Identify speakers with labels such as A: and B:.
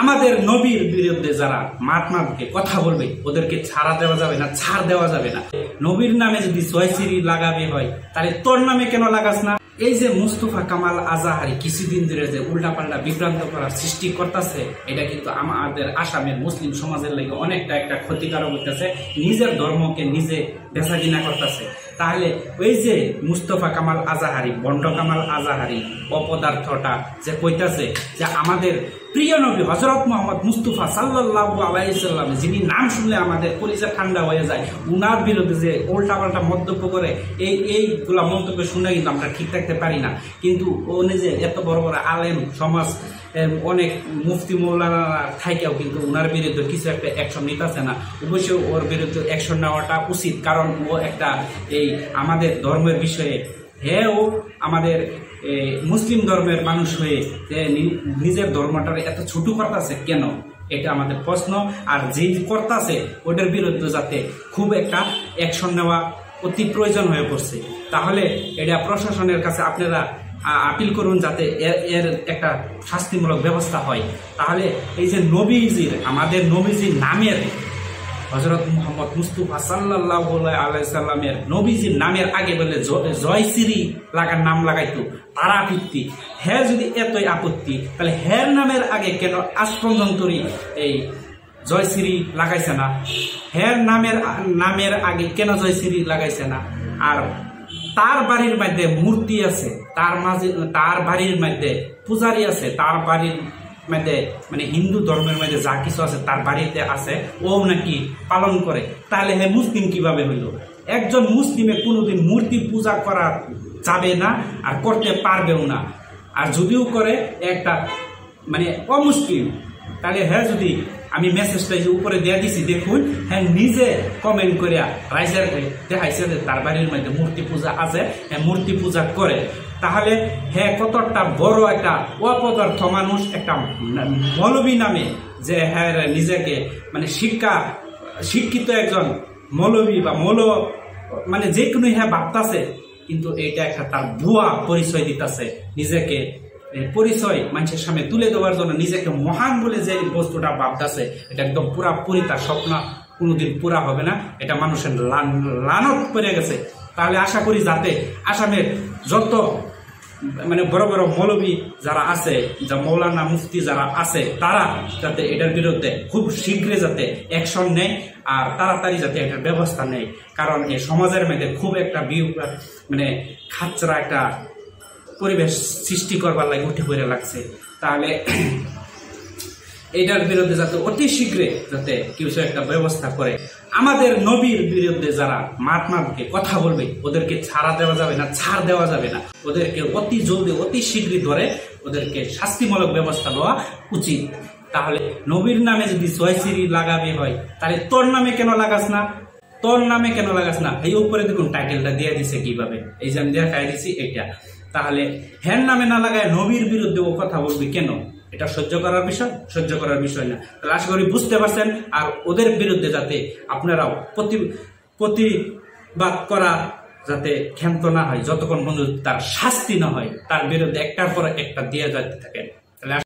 A: আমাদের নবীর বিরুদ্ধে যারা মাতমাতকে কথা বলবে ওদেরকে ছাড়া দেওয়া যাবে না, ছাড় দেওয়া যাবে না। নবীর নামে যদি জয়শ্রী লাগাবে হয় তাহলে তোর নামে কেন লাগাস না? এই যে মুস্তফা কামাল আজাহারি কিছুদিন ধরে যে উল্টাপাল্টা বিভ্রান্ত করার সৃষ্টি করতেছে, এটা কিন্তু আমাদের আসামের মুসলিম সমাজের লাগে অনেকটা একটা ক্ষতিকারক হইতেছে। নিজের ধর্মকে নিজে বেচাকিনা করতেছে। তাহলে ওই যে মুস্তফা কামাল আজাহারি, বন্ড কামাল আজাহারি অপদার্থটা যে কইতাছে যে আমাদের প্রিয় নবী হযরত মুহাম্মদ মুস্তাফা সাল্লাল্লাহু আলাইহি সাল্লাম, যিনি নাম শুনলে আমাদের কলিজা ঠান্ডা হয়ে যায়, উনার বিরুদ্ধে যে উল্টাপাল্টা মন্তব্য করে, এইগুলা মন্তব্য শুনে কিন্তু আমরা ঠিক থাকতে পারি না। কিন্তু ও নিজে এত বড় বড় আলেম সমাজ, অনেক মুফতি মৌলানা থাইকেও কিন্তু ওনার বিরুদ্ধে কিছু একটা অ্যাকশন নিতেছে না। অবশ্যই ওর বিরুদ্ধে অ্যাকশন নেওয়াটা উচিত, কারণ ও একটা এই আমাদের ধর্মের বিষয়ে, হ্যাঁ ও আমাদের মুসলিম ধর্মের মানুষ হয়ে নিজের ধর্মটার এত ছোট করতেছে কেন, এটা আমাদের প্রশ্ন। আর যে করতেছে ওটার বিরুদ্ধে যাতে খুব একটা অ্যাকশন নেওয়া অতি প্রয়োজন হয়ে পড়ছে। তাহলে এটা প্রশাসনের কাছে আপনারা আপিল করুন যাতে এর একটা শাস্তিমূলক ব্যবস্থা হয়। তাহলে এই যে নবীজির, আমাদের নবীজির নামের, হযরত মুহাম্মদ মুস্তাফা সাল্লাল্লাহু আলাইহি সাল্লামের নবীজির নামের আগে বলে জয়শ্রী লাগার নাম লাগাইতো, তার আপত্তি। হ্যাঁ যদি এতই আপত্তি, তাহলে হ্যার নামের আগে কেন আজ পর্যন্ত এই জয়শ্রী লাগাইছে না? হ্যার নামের আগে কেন জয়শ্রী লাগাইছে না? আর তার বাড়ির মধ্যে মূর্তি আছে, তার বাড়ির মধ্যে পূজারী আছে, তার বাড়ির মধ্যে মানে হিন্দু ধর্মের মধ্যে যা কিছু আছে তার বাড়িতে আছে, ও নাকি পালন করে। তাহলে হ্যাঁ মুসলিম কিভাবে হইল? একজন মুসলিমে কোনোদিন মূর্তি পূজা করা যাবে না, আর করতে পারবেও না। আর যদিও করে একটা মানে অমুসলিম, তাহলে হ্যাঁ যদি আমি মেসেজটা যে উপরে দিয়ে দিছি দেখুন, হ্যাঁ নিজে কমেন্ট করিয়া রাইজার দেখাইছে যে তার বাড়ির মধ্যে মূর্তি পূজা আছে, হ্যাঁ মূর্তি পূজা করে। তাহলে হ্যাঁ কতটা বড় একটা অপদার্থ মানুষ, একটা মৌলবী নামে যে হ্যাঁ নিজেকে মানে শিক্ষিত একজন মৌলবী বা মানে যে কোনো হ্যাঁ ভাবতাছে, কিন্তু এইটা একটা তার ভুয়া পরিচয় দিতেছে। নিজেকে পরিচয় মানুষের সামনে তুলে দেওয়ার জন্য নিজেকে মহান বলে যে বস্তুটা ভাবতেছে, এটা একদম পুরাপুরি তার স্বপ্ন কোনোদিন পুরা হবে না। এটা মানুষের লানত পড়ে গেছে। তাহলে আশা করি যাতে আসামের যত মানে বড় বড় মৌলবী যারা আছে, যা মৌলানা মুফতি যারা আছে, তারা যাতে এটার বিরুদ্ধে খুব শীঘ্রই যাতে অ্যাকশন নেয় আর তাড়াতাড়ি যাতে এটার ব্যবস্থা নেয়। কারণ এই সমাজের মধ্যে খুব একটা মানে খাচ্চরা একটা পরিবেশ সৃষ্টি করবার লাগে উঠে পড়ে লাগছে। তাহলে এটার বিরুদ্ধে যাতে অতি শীঘ্রে যাতে কিছু একটা ব্যবস্থা করে। আমাদের নবীর বিরুদ্ধে যারা মাতমাতকে কথা বলবে ওদেরকে ছাড়া দেওয়া যাবে না, ছাড় দেওয়া যাবে না। ওদেরকে অতি জলদি অতি শীঘ্রই ধরে ওদেরকে শাস্তিমূলক ব্যবস্থা নেওয়া উচিত। তাহলে নবীর নামে যদি জয়শ্রী লাগাবে হয় তাহলে তোর নামে কেন লাগাস না? তোর নামে কেন লাগাস না? এই উপরে দেখুন টাইটেলটা দিয়ে দিছে কিভাবে, এই যে আমি দেখাই দিছি এটা। তাহলে হ্যার নামে না লাগায় নবীর বিরুদ্ধে ও কথা বলবি কেন? এটা সহ্য করার বিষয়? সহ্য করার বিষয় না। তাহলে আশা করি বুঝতে পারছেন। আর ওদের বিরুদ্ধে যাতে আপনারাও প্রতিবাদ করা যাতে ক্ষান্ত না হয়, যতক্ষণ পর্যন্ত তার শাস্তি না হয়, তার বিরুদ্ধে একটার পর একটা দিয়ে যেতে থাকেন।